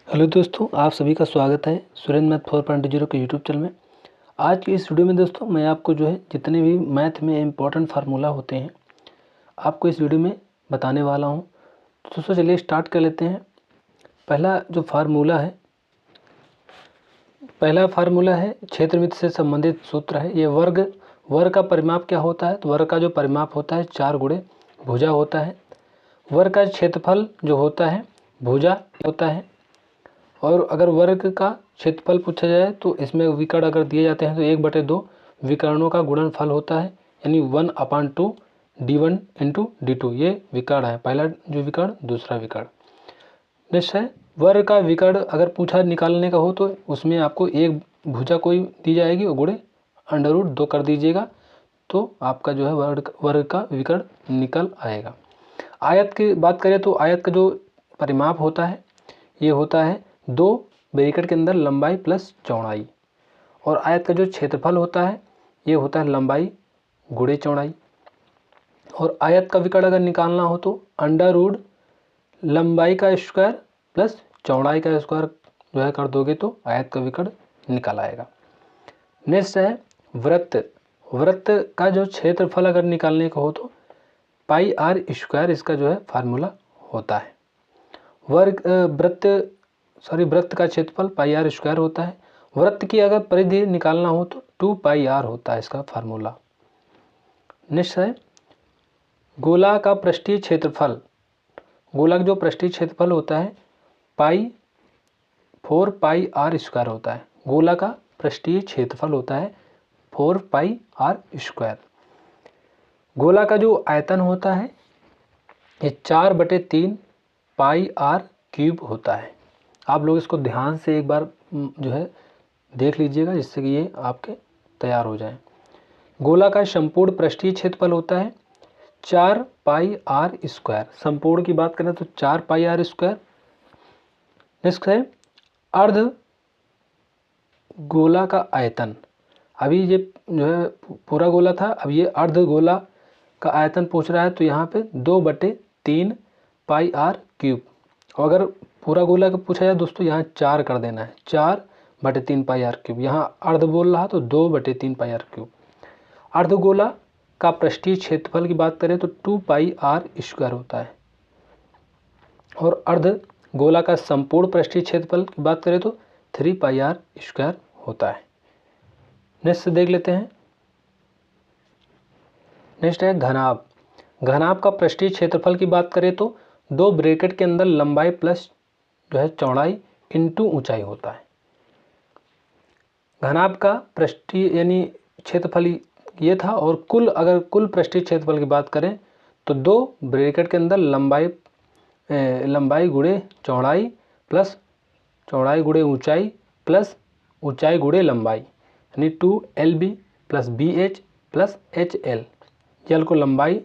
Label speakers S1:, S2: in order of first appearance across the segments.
S1: Hello दोस्तों, आप सभी का स्वागत है सुरेंद्र मैथ 4.0 के यूट्यूब चैनल में। आज की इस वीडियो में दोस्तों मैं आपको जितने भी मैथ में इम्पोर्टेंट फार्मूला होते हैं आपको इस वीडियो में बताने वाला हूं। तो दोस्तों चलिए स्टार्ट कर लेते हैं। पहला फार्मूला है क्षेत्रमिति से संबंधित सूत्र है। ये वर्ग का परिमाप क्या होता है? तो वर्ग का जो परिमाप होता है 4 गुणे भुजा होता है। वर्ग का क्षेत्रफल जो होता है भुजा होता है। और अगर वर्ग का क्षेत्रफल पूछा जाए तो इसमें विकर्ण अगर दिए जाते हैं तो 1/2 विकर्णों का गुणनफल होता है, यानी 1/2 d1 इंटू d2। ये विकर्ण है, पहला जो विकर्ण, दूसरा विकर्ण। नेक्स्ट है वर्ग का विकर्ण अगर पूछा निकालने का हो तो उसमें आपको एक भुजा कोई दी जाएगी और गुणे √2 कर दीजिएगा तो आपका जो है वर्ग का विकर्ण निकल आएगा। आयत की बात करें तो आयत का जो परिमाप होता है ये होता है 2 ब्रैकेट के अंदर लंबाई प्लस चौड़ाई। और आयत का जो क्षेत्रफल होता है ये होता है लंबाई गुणे चौड़ाई। और आयत का विकर्ण अगर निकालना हो तो √ लंबाई का स्क्वायर प्लस चौड़ाई का स्क्वायर जो है कर दोगे तो आयत का विकर्ण निकल आएगा। नेक्स्ट है वृत्त का जो क्षेत्रफल अगर निकालने का हो तो πr², इसका जो है फार्मूला होता है। वृत्त का क्षेत्रफल πr² होता है। वृत्त की अगर परिधि निकालना हो तो 2πr होता है इसका फार्मूला। नेक्स्ट है गोला का पृष्ठीय क्षेत्रफल। गोला का जो पृष्ठीय क्षेत्रफल होता है 4πr² होता है। गोला का पृष्ठीय क्षेत्रफल होता है 4πr²। गोला का जो आयतन होता है ये 4/3 πr³ होता है। आप लोग इसको ध्यान से एक बार जो है देख लीजिएगा जिससे कि ये आपके तैयार हो जाए। गोला का संपूर्ण पृष्ठीय क्षेत्रफल होता है 4πr²। संपूर्ण की बात करें तो 4πr²। नेक्स्ट है अर्ध गोला का आयतन। अभी ये जो है पूरा गोला था, अब ये अर्ध गोला का आयतन पूछ रहा है तो यहाँ पे 2/3 πr³। और अगर पूरा गोला का पूछा जाए दोस्तों यहाँ 4 कर देना है, 4/3 πr³। यहाँ अर्ध बोल रहा तो 2/3 πr³। अर्धगोला का पृष्ठीय क्षेत्रफल की बात करें तो 2πr² होता है। और अर्ध गोला का संपूर्ण पृष्ठीय क्षेत्रफल की बात करें तो 3πr² होता है। नेक्स्ट देख लेते हैं। नेक्स्ट है घनाभ। घनाभ का पृष्ठीय क्षेत्रफल की बात करें तो 2 ब्रैकेट के अंदर लंबाई प्लस जो है चौड़ाई इंटू ऊंचाई होता है। घनाभ का पृष्ठीय यानी क्षेत्रफल ये था। और अगर कुल पृष्ठीय क्षेत्रफल की बात करें तो 2 ब्रैकेट के अंदर लंबाई गुणे चौड़ाई प्लस चौड़ाई गुणे ऊंचाई प्लस ऊंचाई गुणे लंबाई, यानी 2LB plus BH plus HL। L को लंबाई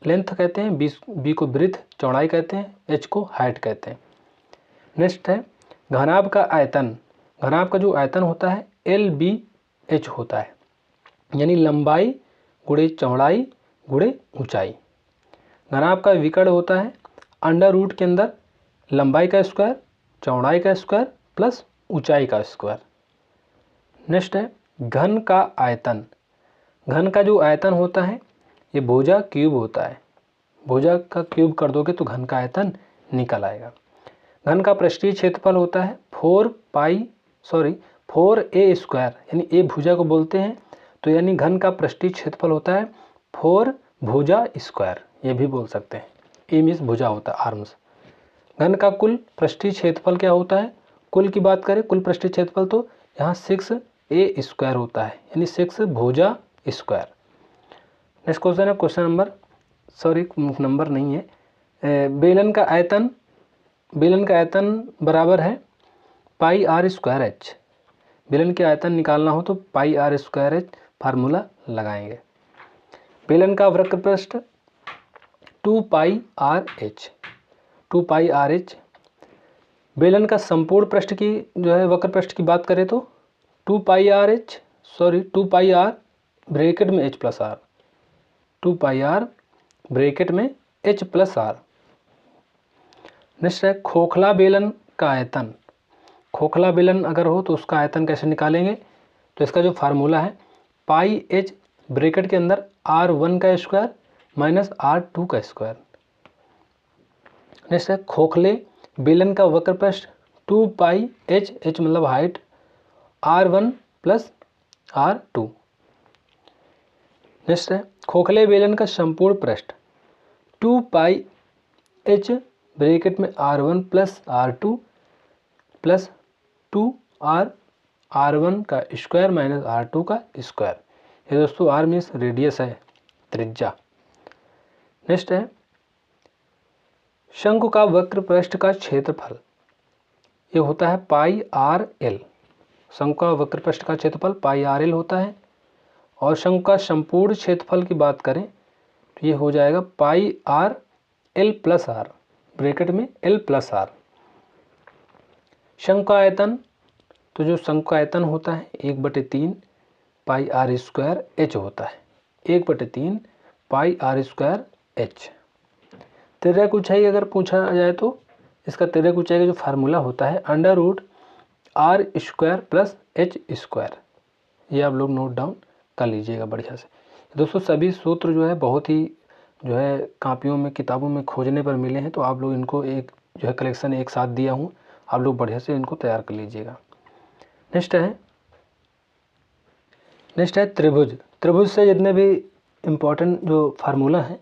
S1: लेंथ कहते हैं, B को ब्रीथ चौड़ाई कहते हैं, H को हाइट कहते हैं। नेक्स्ट है घनाभ का आयतन। घनाभ का जो आयतन होता है LBH होता है, यानी लंबाई गुणे चौड़ाई गुणे ऊंचाई। घनाभ का विकर्ण होता है √ के अंदर लंबाई का स्क्वायर चौड़ाई का स्क्वायर प्लस ऊंचाई का स्क्वायर। नेक्स्ट है घन का आयतन। घन का जो आयतन होता है ये भुजा क्यूब होता है। भुजा का क्यूब कर दोगे तो घन का आयतन निकल आएगा। घन का पृष्ठीय क्षेत्रफल होता है 4a², यानी ए भुजा को बोलते हैं तो यानी घन का पृष्ठीय क्षेत्रफल होता है 4 भुजा स्क्वायर, ये भी बोल सकते हैं। ए मीन्स भुजा होता है, आर्म्स। घन का कुल पृष्ठीय क्षेत्रफल क्या होता है? कुल की बात करें कुल पृष्ठीय क्षेत्रफल तो यहाँ 6a² होता है, यानी 6 भुजा स्क्वायर। नेक्स्ट क्वेश्चन है नंबर नहीं है। बेलन का आयतन बराबर है πr²h। बेलन के आयतन निकालना हो तो πr²h फार्मूला लगाएंगे। बेलन का वक्र पृष्ठ 2πrh। बेलन का संपूर्ण पृष्ठ की जो है वक्र पृष्ठ की बात करें तो 2πr ब्रैकेट में h plus r, 2πr bracket में h प्लस r। नेक्स्ट है खोखला बेलन का आयतन। खोखला बेलन अगर हो तो उसका आयतन कैसे निकालेंगे, तो इसका जो फार्मूला है पाई एच ब्रैकेट के अंदर R1 का स्क्वायर माइनस R2 का स्क्वायर। नेक्स्ट है खोखले बेलन का वक्र पृष्ठ 2 पाई एच, एच मतलब height, R1 plus R2। Next है खोखले बेलन का संपूर्ण पृष्ठ 2 पाई एच ब्रैकेट में R1 plus R2 plus 2R1 का स्क्वायर माइनस R2 का स्क्वायर। ये दोस्तों R मीन्स रेडियस है, त्रिज्या। नेक्स्ट है शंकु का वक्र पृष्ठ का क्षेत्रफल, ये होता है पाई आर एल। शंकु का वक्र पृष्ठ का क्षेत्रफल पाई आर एल होता है। और शंकु का संपूर्ण क्षेत्रफल की बात करें तो ये हो जाएगा pi r l plus r, bracket में एल प्लस आर। शंकु का आयतन, तो जो शंकु का आयतन होता है 1/3 पाई आर स्क्वायर एच होता है, 1/3 पाई आर स्क्वायर एच। तिर्यक ऊंचाई अगर पूछा जाए तो इसका तिर्यक ऊंचाई का जो फार्मूला होता है √r square plus H square. ये आप लोग नोट डाउन कर लीजिएगा बढ़िया से। दोस्तों सभी सूत्र जो है बहुत ही जो है कापियों में किताबों में खोजने पर मिले हैं, तो आप लोग इनको एक जो है कलेक्शन एक साथ दिया हूँ, आप लोग बढ़िया से इनको तैयार कर लीजिएगा। नेक्स्ट है त्रिभुज। त्रिभुज से जितने भी इम्पोर्टेंट जो फार्मूला है,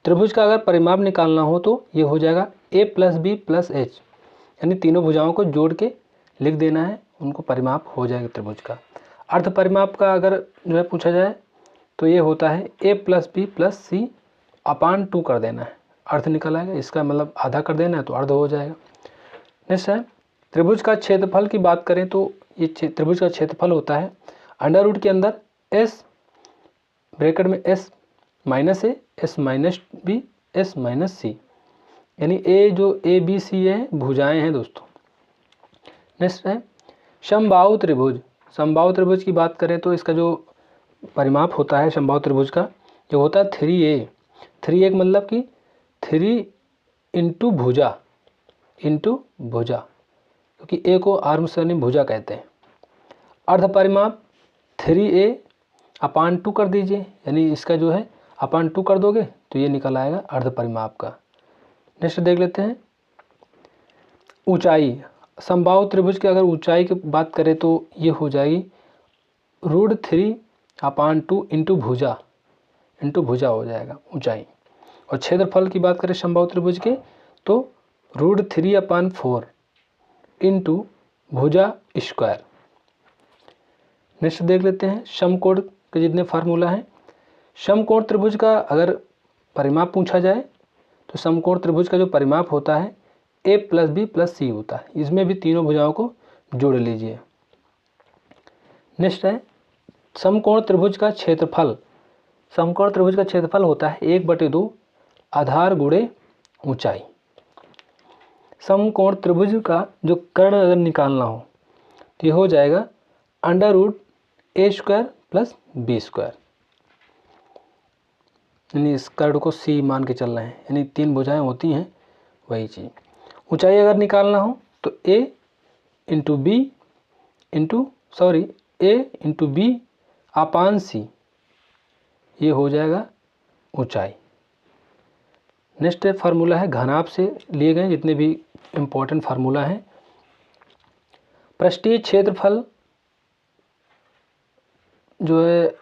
S1: त्रिभुज का अगर परिमाप निकालना हो तो ये हो जाएगा a plus B plus H, यानी तीनों भुजाओं को जोड़ के लिख देना है, उनको परिमाप हो जाएगा त्रिभुज का। अर्ध परिमाप का अगर जो है पूछा जाए तो ये होता है a प्लस बी प्लस सी अपान 2 कर देना है, अर्ध निकल आएगा, इसका मतलब आधा कर देना है तो अर्ध हो जाएगा। नेक्स्ट है त्रिभुज का क्षेत्रफल की बात करें तो ये त्रिभुज का क्षेत्रफल होता है अंडर के अंदर s ब्रैकेट में s minus a, s minus b, s minus c, यानी ए जो ए बी सी है भुजाएं हैं दोस्तों। नेक्स्ट है समबाहु त्रिभुज। समबाहु त्रिभुज की बात करें तो इसका जो परिमाप होता है समबाहु त्रिभुज का जो होता है 3a। 3a मतलब कि 3 इंटू भुजा, क्योंकि a को आर्म्स यानी भुजा कहते हैं। अर्ध परिमाप 3a अपान 2 कर दीजिए, यानी इसका जो है अपान 2 कर दोगे तो ये निकल आएगा अर्ध परिमाप का। नेक्स्ट देख लेते हैं ऊंचाई। समबाहु त्रिभुज की अगर ऊंचाई की बात करें तो ये हो जाएगी √3 अपान 2 इंटू भुजा हो जाएगा ऊंचाई। और क्षेत्रफल की बात करें समबाहु त्रिभुज के तो √3 अपान 4 इंटू भुजा स्क्वायर। नेक्स्ट देख लेते हैं समकोण के जितने फार्मूला हैं। समकोण त्रिभुज का अगर परिमाप पूछा जाए तो समकोण त्रिभुज का जो परिमाप होता है a प्लस बी प्लस सी होता है, इसमें भी तीनों भुजाओं को जोड़ लीजिए। नेक्स्ट है समकोण त्रिभुज का क्षेत्रफल। समकोण त्रिभुज का क्षेत्रफल होता है 1/2 आधार गुणे ऊंचाई। समकोण त्रिभुज का जो कर्ण अगर निकालना हो तो ये हो जाएगा √a square plus B square, यानी इस कर्ण को c मान के चल रहे हैं, यानी 3 भुजाएं होती हैं वही चीज़। ऊंचाई अगर निकालना हो तो a into B upon c, ये हो जाएगा ऊंचाई। नेक्स्ट फार्मूला है घनाभ से लिए गए जितने भी इम्पोर्टेंट फार्मूला हैं। पृष्ठीय क्षेत्रफल जो है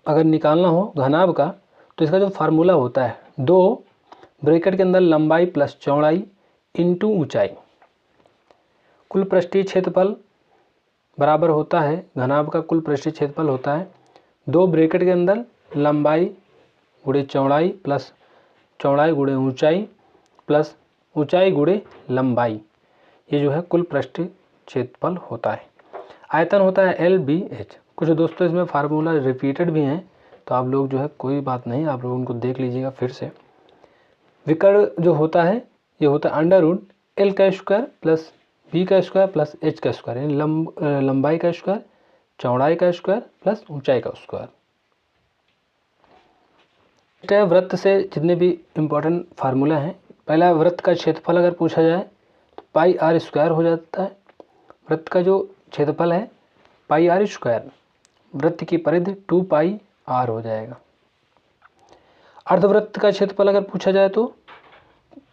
S1: अगर निकालना हो घनाभ का तो इसका जो फार्मूला होता है 2 ब्रैकेट के अंदर लंबाई प्लस चौड़ाई इंटू ऊंचाई। कुल पृष्ठीय क्षेत्रफल बराबर होता है, घनाभ का कुल पृष्ठीय क्षेत्रफल होता है 2 ब्रैकेट के अंदर लंबाई गुणे चौड़ाई प्लस चौड़ाई गुणे ऊंचाई प्लस ऊंचाई गुणे लंबाई, ये जो है कुल पृष्ठीय क्षेत्रफल होता है। आयतन होता है LBH। कुछ दोस्तों इसमें फार्मूला रिपीटेड भी हैं तो आप लोग जो है कोई बात नहीं, आप लोग उनको देख लीजिएगा फिर से। विकर्ण जो होता है ये होता है √L का स्क्वायर प्लस B का स्क्वायर प्लस H का स्क्वायर, यानी लंबाई का स्क्वायर, चौड़ाई का स्क्वायर प्लस ऊंचाई का स्क्वायर। वृत्त से जितने भी इम्पोर्टेंट फार्मूला हैं, पहला वृत्त का क्षेत्रफल अगर पूछा जाए तो पाई आर स्क्वायर हो जाता है। वृत्त का जो क्षेत्रफल है पाई आर स्क्वायर, वृत्त की परिधि 2 पाई आर हो जाएगा। अर्धवृत्त का क्षेत्रफल अगर पूछा जाए तो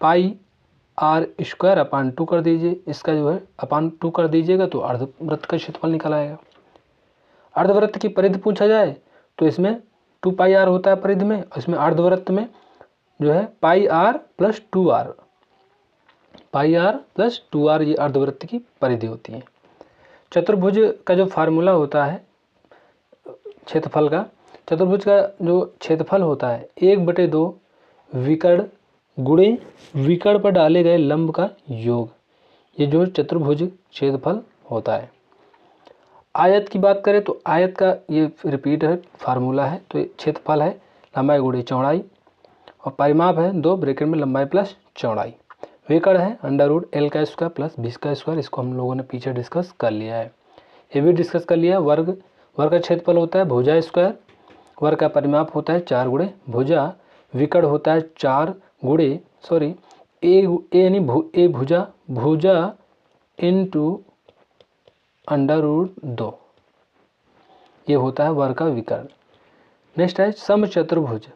S1: पाई आर स्क्वायर अपान 2 कर दीजिए, इसका जो है अपान 2 कर दीजिएगा तो अर्धवृत्त का क्षेत्रफल निकल आएगा। अर्धवृत्त की परिधि पूछा जाए तो इसमें 2 पाई आर होता है परिधि में, इसमें अर्धवृत्त में जो है pi r plus 2r, pi r plus 2r ये अर्धवृत्त की परिधि होती है। चतुर्भुज का जो फार्मूला होता है क्षेत्रफल का, चतुर्भुज का जो क्षेत्रफल होता है 1/2 विकर्ण गुणे विकर्ण पर डाले गए लंब का योग, ये जो चतुर्भुज क्षेत्रफल होता है। आयत की बात करें तो आयत का ये रिपीट है फार्मूला है, तो क्षेत्रफल है लंबाई गुणे चौड़ाई और परिमाप है 2 ब्रैकेट में लंबाई प्लस चौड़ाई। विकर्ण है √L का स्क्वायर प्लस 20 का स्क्वायर, इसको हम लोगों ने पीछे डिस्कस कर लिया है, ये भी डिस्कस कर लिया है। वर्ग का क्षेत्रफल होता है भुजा स्क्वायर, वर्ग का परिमाप होता है 4 गुणे भुजा, विकर्ण होता है 4 गुणे ए यानी ए भुजा इंटू √2, ये होता है वर्ग का विकर्ण। नेक्स्ट है समचतुर्भुज,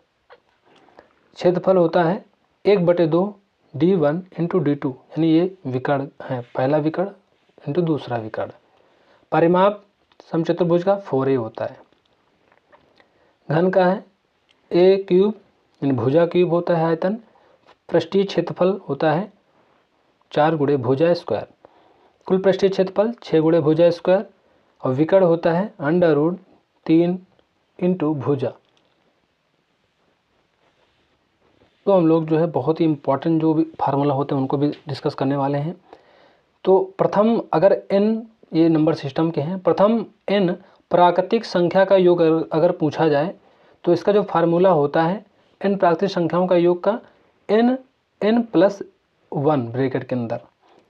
S1: क्षेत्रफल होता है 1/2 D1 इंटू D2, यानी ये विकर्ण है, पहला विकर्ण इंटू दूसरा विकर्ण। परिमाप समचतुर्भुज का 4a होता है। घन का है a क्यूब यानी भुजा क्यूब होता है आयतन, पृष्ठीय क्षेत्रफल होता है 4 गुणे भुजा स्क्वायर, कुल पृष्ठीय क्षेत्रफल 6 गुणे भुजा स्क्वायर और विकर्ण होता है √3 इंटू भुजा। तो हम लोग जो है बहुत ही इंपॉर्टेंट जो भी फार्मूला होते हैं उनको भी डिस्कस करने वाले हैं। तो प्रथम अगर n ये नंबर सिस्टम के हैं, प्रथम n प्राकृतिक संख्या का योग अगर पूछा जाए तो इसका जो फार्मूला होता है n प्राकृतिक संख्याओं का योग का n+1 ब्रैकेट के अंदर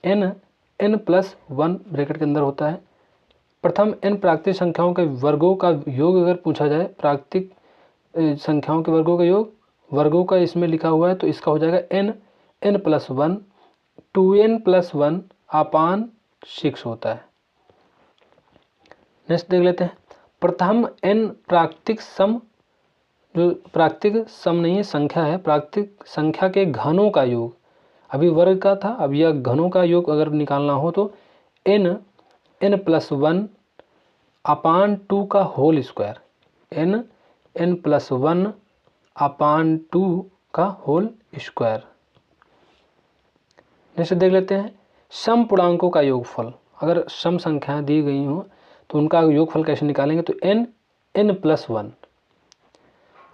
S1: n+1 ब्रैकेट के अंदर होता है। प्रथम n प्राकृतिक संख्याओं के वर्गों का योग अगर पूछा जाए, प्राकृतिक संख्याओं के वर्गों का योग वर्गों का इसमें लिखा हुआ है तो इसका हो जाएगा n+1 2n+1 अपान 6 होता है। नेक्स्ट देख लेते हैं, प्रथम n प्राकृतिक सम, जो प्राकृतिक सम नहीं है संख्या है, प्राकृतिक संख्या के घनों का योग, अभी वर्ग का था, अब यह घनों का योग अगर निकालना हो तो n+1 अपान 2 का होल स्क्वायर, n+1 अपान 2 का होल स्क्वायर। नेक्स्ट देख लेते हैं सम पूर्णांकों का योगफल, अगर सम संख्याएं दी गई हों तो उनका योगफल कैसे निकालेंगे, तो n+1।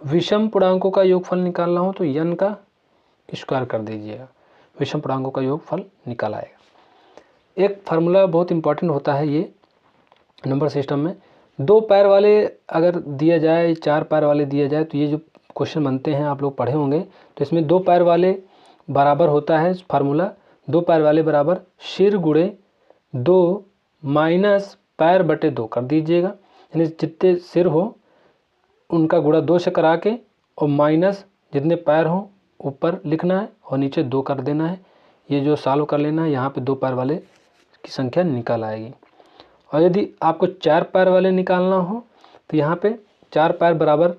S1: विषम पूर्णांकों का योगफल निकालना हो तो n का स्क्वायर कर दीजिएगा, विषम पूर्णांकों का योगफल निकाल आएगा। एक फार्मूला बहुत इंपॉर्टेंट होता है ये नंबर सिस्टम में, 2 पैर वाले अगर दिया जाए 4 पैर वाले दिया जाए तो ये जो क्वेश्चन बनते हैं आप लोग पढ़े होंगे, तो इसमें 2 पैर वाले बराबर होता है फार्मूला, 2 पैर वाले बराबर सिर गुणे 2 माइनस पैर बटे 2 कर दीजिएगा, यानी जितने सिर हो उनका गुणा 2 से करा के और माइनस जितने पैर हो ऊपर लिखना है और नीचे 2 कर देना है। ये जो सॉल्व कर लेना है, यहाँ पे 2 पैर वाले की संख्या निकल आएगी। और यदि आपको 4 पैर वाले निकालना हो तो यहाँ पे 4 पैर बराबर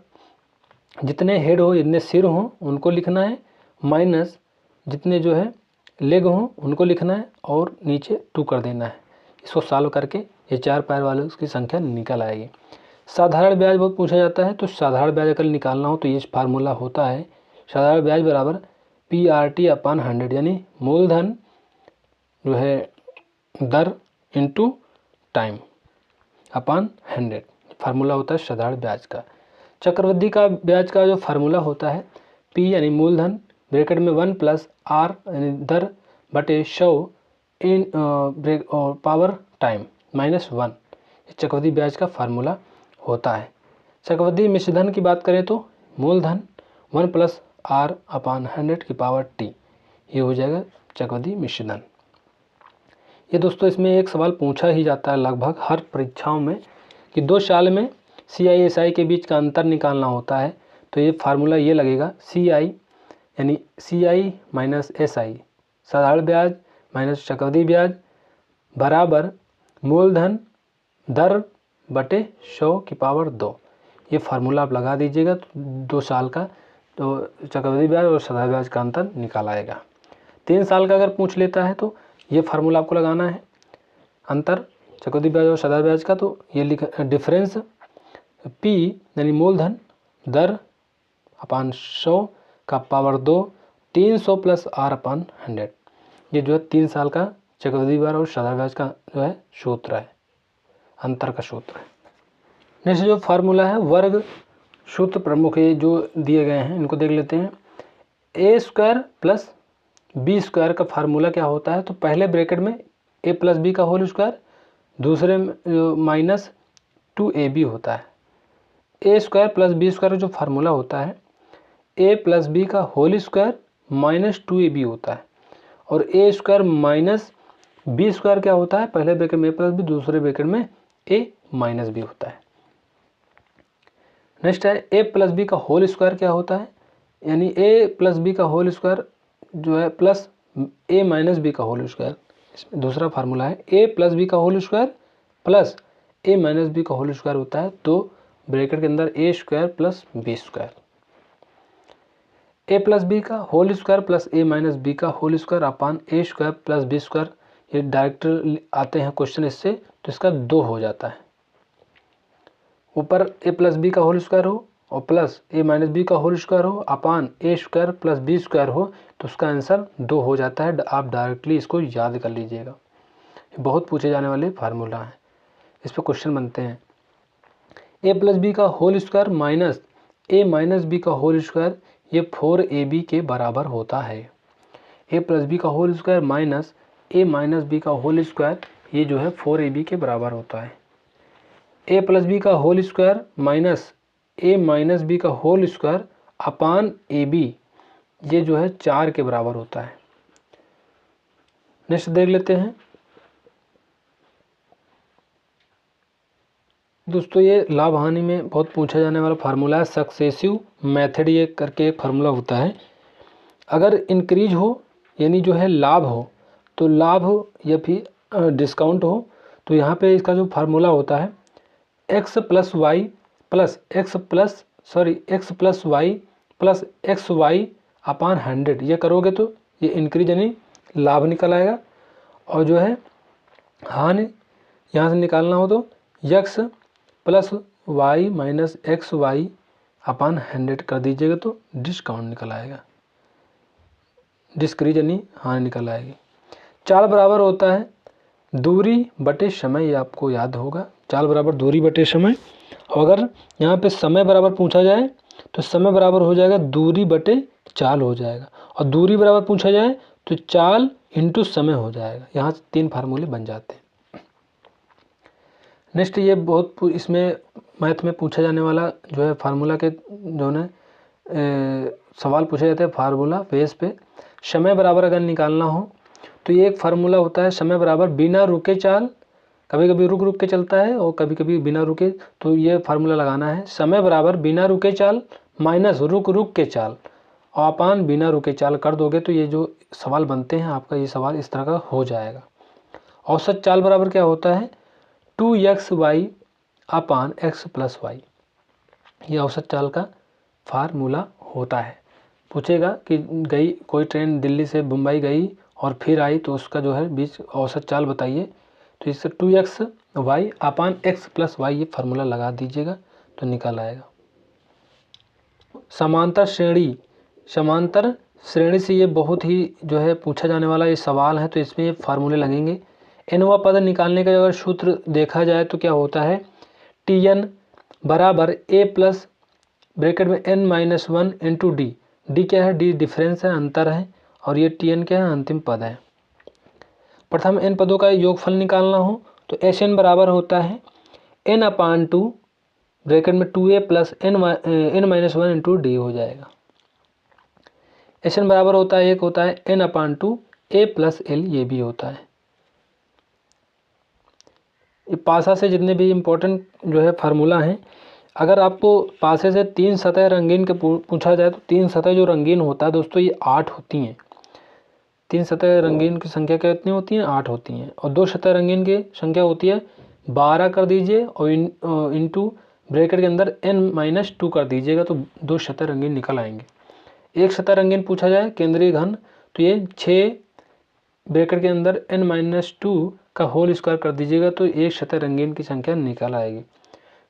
S1: जितने हेड हो जितने सिर हो उनको लिखना है, माइनस जितने जो है लेग हो उनको लिखना है और नीचे 2 कर देना है। इसको सॉल्व करके ये 4 पैर वाले उसकी संख्या निकल आएगी। साधारण ब्याज बहुत पूछा जाता है, तो साधारण ब्याज अगर निकालना हो तो ये फार्मूला होता है साधारण ब्याज बराबर PRT अपान 100, यानी मूलधन जो है दर इंटू टाइम अपान 100, फार्मूला होता है साधारण ब्याज का। चक्रवृद्धि का ब्याज का जो फार्मूला होता है P यानी मूलधन ब्रैकेट में 1 प्लस R यानी दर बटे 100 इन ब्रेक और पावर टाइम -1, चक्रवृद्धि ब्याज का फार्मूला होता है। चक्रवृद्धि मिश्रधन की बात करें तो मूलधन 1 प्लस R अपान 100 की पावर T, ये हो जाएगा चक्रवृद्धि मिश्रधन। ये दोस्तों इसमें एक सवाल पूछा ही जाता है लगभग हर परीक्षाओं में कि 2 साल में CI SI के बीच का अंतर निकालना होता है, तो ये फार्मूला ये लगेगा CI यानी CI माइनस SI साधारण ब्याज माइनस चक्रवृद्धि ब्याज बराबर मूलधन दर बटे 100 की पावर 2। ये फार्मूला आप लगा दीजिएगा तो 2 साल का तो चक्रवृद्धि ब्याज और सदा ब्याज का अंतर निकाल आएगा। 3 साल का अगर पूछ लेता है तो ये फार्मूला आपको लगाना है, अंतर चक्रवृद्धि ब्याज और सदा ब्याज का, तो ये लिखा डिफरेंस P यानी मूलधन दर अपान 100 का पावर 2 300 प्लस R अपान 100। ये जो है 3 साल का चक्रवृद्धि ब्याज और सदा ब्याज का जो है सूत्र है, अंतर का सूत्र है। नेक्स्ट जो फार्मूला है वर्ग सूत्र प्रमुख ये जो दिए गए हैं इनको देख लेते हैं। ए स्क्वायर प्लस बी स्क्वायर का फार्मूला क्या होता है, तो पहले ब्रैकेट में ए प्लस बी का होल स्क्वायर, दूसरे में माइनस 2ab होता है। ए स्क्वायर प्लस बी स्क्वायर जो फार्मूला होता है ए प्लस बी का होल स्क्वायर माइनस 2ab होता है, और ए स्क्वायर माइनस बी स्क्वायर क्या होता है, पहले ब्रैकेट में ए प्लस बी, दूसरे ब्रैकेट में ए माइनस बी होता है। नेक्स्ट है ए प्लस बी का होल स्क्वायर क्या होता है, यानी ए प्लस बी का होल स्क्वायर जो है प्लस ए माइनस बी का होल स्क्वायर। इसमें दूसरा फार्मूला है ए प्लस बी का होल स्क्वायर प्लस ए माइनस बी का होल स्क्वायर होता है, तो ब्रैकेट के अंदर ए स्क्वायर प्लस बी स्क्वायर। ए प्लस बी का होल स्क्वायर प्लस ए माइनस बी का होल स्क्वायर अपान ए स्क्वायर प्लस बी स्क्वायर, ये डायरेक्ट आते हैं क्वेश्चन इससे, तो इसका 2 हो जाता है। ऊपर ए प्लस बी का होल स्क्वायर हो और प्लस ए माइनस बी का होल स्क्वायर हो अपान ए स्क्वायर प्लस बी स्क्वायर हो, तो उसका आंसर 2 हो जाता है। आप डायरेक्टली इसको याद कर लीजिएगा, बहुत पूछे जाने वाले फार्मूला हैं, इस पर क्वेश्चन बनते हैं। ए प्लस बी का whole square minus A minus B का होल स्क्वायर, ये 4ab के बराबर होता है। ए प्लस बी का whole square minus A minus B का होल स्क्वायर, ये जो है 4ab के बराबर होता है। ए प्लस बी का whole square minus A minus B का whole square upon A B, ये जो है 4 के बराबर होता है। नेक्स्ट देख लेते हैं दोस्तों, ये लाभ हानि में बहुत पूछा जाने वाला फार्मूला है, सक्सेसिव मेथड ये करके एक फार्मूला होता है। अगर इंक्रीज हो यानी जो है लाभ हो, तो लाभ हो या फिर डिस्काउंट हो, तो यहाँ पे इसका जो फार्मूला होता है x plus y plus x plus y plus x y upon 100, ये करोगे तो ये इंक्रीज यानी लाभ निकल आएगा। और जो है हानि यहाँ से निकालना हो तो x plus y minus x y upon 100 कर दीजिएगा तो डिस्काउंट निकल आएगा, डिस्क्रीज यानी हानि निकल आएगी। चाल बराबर होता है दूरी बटे समय, ये आपको याद होगा, चाल बराबर दूरी बटे समय। और अगर यहाँ पे समय बराबर पूछा जाए तो समय बराबर हो जाएगा दूरी बटे चाल हो जाएगा, और दूरी बराबर पूछा जाए तो चाल इंटू समय हो जाएगा। यहाँ से 3 फार्मूले बन जाते हैं। नेक्स्ट ये बहुत इसमें मैथ में पूछा जाने वाला जो है फार्मूला के जो है सवाल पूछे जाते हैं फार्मूला बेस पे। समय बराबर अगर निकालना हो तो ये एक फार्मूला होता है, समय बराबर बिना रुके चाल, कभी कभी रुक रुक के चलता है और कभी कभी बिना रुके, तो ये फार्मूला लगाना है। समय बराबर बिना रुके चाल माइनस रुक रुक के चाल और अपान बिना रुके चाल कर दोगे तो ये जो सवाल बनते हैं आपका ये सवाल इस तरह का हो जाएगा। औसत चाल बराबर क्या होता है 2xy अपान x प्लस वाई, ये औसत चाल का फार्मूला होता है। पूछेगा कि गई कोई ट्रेन दिल्ली से मुंबई गई और फिर आई तो उसका जो है बीच औसत चाल बताइए, तो इससे 2xy अपान x प्लस वाई ये फार्मूला लगा दीजिएगा तो निकल आएगा। समांतर श्रेणी, समांतर श्रेणी से ये बहुत ही जो है पूछा जाने वाला ये सवाल है, तो इसमें ये फार्मूले लगेंगे। nवा पद निकालने का अगर सूत्र देखा जाए तो क्या होता है tn बराबर a प्लस ब्रैकेट में n minus 1 into D, D क्या है, डी डिफरेंस है, अंतर है, और ये tn क्या है, अंतिम पद है। प्रथम n पदों का योगफल निकालना हो तो Sn बराबर होता है n अपान 2 ब्रैकेट में 2a plus n minus 1 into D हो जाएगा। Sn बराबर होता है एक होता है n upon 2 a plus l, ये भी होता है। ये पासा से जितने भी इम्पोर्टेंट जो है फार्मूला हैं, अगर आपको पासे से 3 सतह रंगीन के पूछा जाए तो 3 सतह जो रंगीन होता है दोस्तों ये 8 होती हैं। 3 सतह रंगीन की संख्या कितनी होती हैं? 8 होती हैं। और 2 सतह रंगीन की संख्या होती है 12 कर दीजिए और इंटू ब्रैकेट के अंदर n-2 कर दीजिएगा तो 2 सतह रंगीन निकल आएंगे। एक सतह रंगीन पूछा जाए केंद्रीय घन तो ये 6 ब्रैकेट के अंदर n-2 का होल स्क्वायर कर दीजिएगा तो एक सतह रंगीन की संख्या निकल आएगी।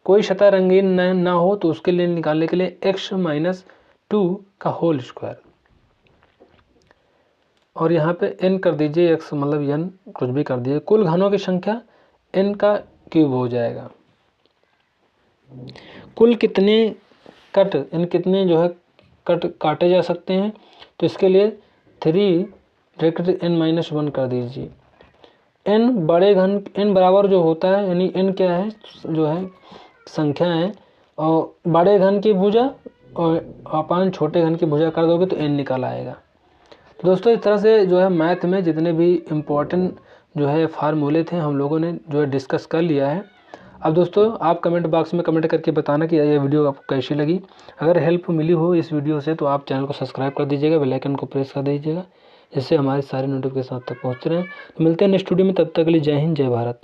S1: कोई सतह रंगीन ना हो तो उसके लिए निकालने के लिए x-2 का होल स्क्वायर और यहाँ पे n कर दीजिए, x मतलब n कुछ भी कर दीजिए। कुल घनों की संख्या n का क्यूब हो जाएगा। कुल कितने कट कितने जो है कट काटे जा सकते हैं तो इसके लिए 3 ब्रैकेट n-1 कर दीजिए। n बड़े घन n बराबर जो होता है यानी n क्या है जो है संख्या है और बड़े घन की भुजा और अपान छोटे घन की भुजा कर दोगे तो n निकल आएगा। तो दोस्तों इस तरह से जो है मैथ में जितने भी इम्पोर्टेंट जो है फार्मूले थे हम लोगों ने जो है डिस्कस कर लिया है। अब दोस्तों आप कमेंट बॉक्स में कमेंट करके बताना कि ये वीडियो आपको कैसी लगी। अगर हेल्प मिली हो इस वीडियो से तो आप चैनल को सब्सक्राइब कर दीजिएगा, बेल आइकन को प्रेस कर दीजिएगा जिससे हमारे सारे नोटिफिकेशन आप तक पहुँचते रहें। तो मिलते हैं नेक्स्ट वीडियो में, तब तक के लिए जय हिंद जय भारत।